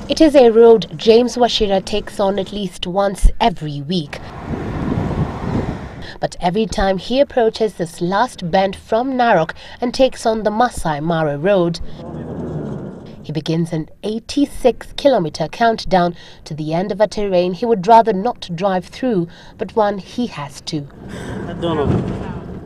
It is a road James Washira takes on at least once every week. But every time he approaches this last bend from Narok and takes on the Maasai Mara road, he begins an 86-kilometer countdown to the end of a terrain he would rather not drive through, but one he has to.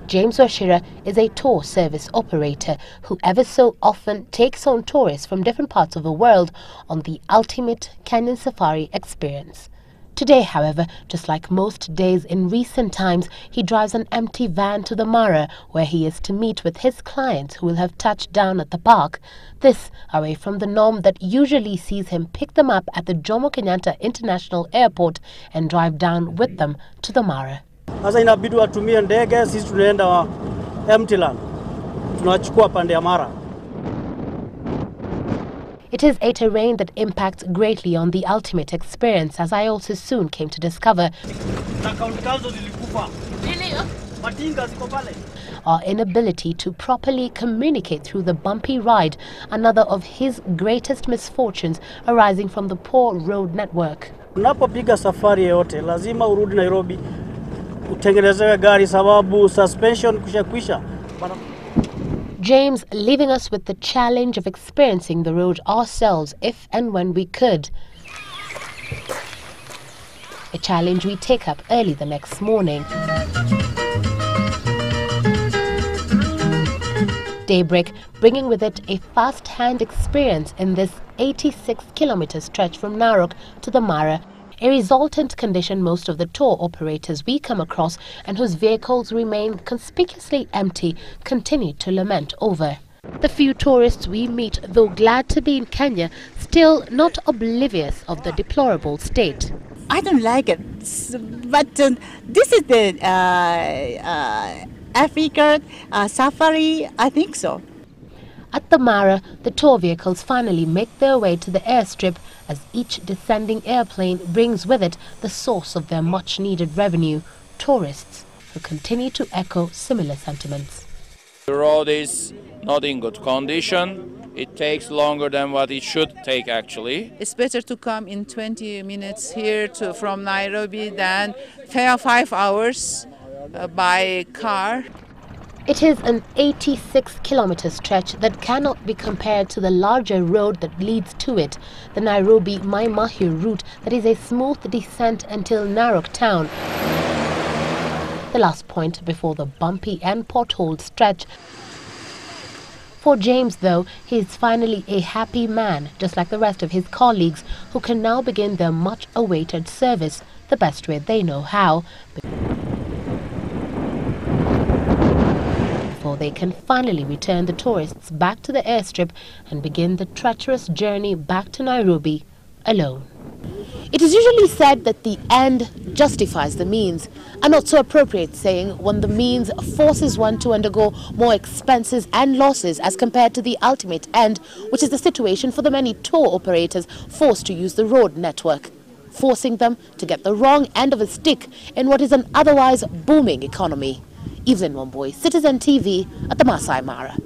James Washira is a tour service operator who ever so often takes on tourists from different parts of the world on the ultimate Kenyan safari experience. Today, however, just like most days in recent times, he drives an empty van to the Mara, where he is to meet with his clients who will have touched down at the park. This away from the norm that usually sees him pick them up at the Jomo Kenyatta International Airport and drive down with them to the Mara. Sasa inabidi watumie ndege, sisi tunaenda empty land. Tunachukua pande ya Mara. It is a terrain that impacts greatly on the ultimate experience, as I also soon came to discover. Our inability to properly communicate through the bumpy ride, another of his greatest misfortunes arising from the poor road network. Unapopiga safari yote, lazima urudi Nairobi, utengenezewe gari sababu suspension kwisha. James leaving us with the challenge of experiencing the road ourselves if and when we could. A challenge we take up early the next morning. Daybreak bringing with it a fast-hand experience in this 86-kilometer stretch from Narok to the Mara, a resultant condition most of the tour operators we come across and whose vehicles remain conspicuously empty continue to lament over. The few tourists we meet, though glad to be in Kenya, still not oblivious of the deplorable state. I don't like it, but this is the Africa safari, I think so. At the Mara, the tour vehicles finally make their way to the airstrip as each descending airplane brings with it the source of their much-needed revenue, tourists who continue to echo similar sentiments. The road is not in good condition. It takes longer than what it should take, actually. It's better to come in 20 minutes here from Nairobi than 5 hours by car. It is an 86-kilometer stretch that cannot be compared to the larger road that leads to it, the Nairobi-Mai Mahiu route that is a smooth descent until Narok town. The last point before the bumpy and potholed stretch. For James, though, he is finally a happy man, just like the rest of his colleagues, who can now begin their much-awaited service the best way they know how. They can finally return the tourists back to the airstrip and begin the treacherous journey back to Nairobi alone. It is usually said that the end justifies the means, a not so appropriate saying when the means forces one to undergo more expenses and losses as compared to the ultimate end, which is the situation for the many tour operators forced to use the road network, forcing them to get the wrong end of a stick in what is an otherwise booming economy. Evelyn Wambui, Citizen TV at the Maasai Mara.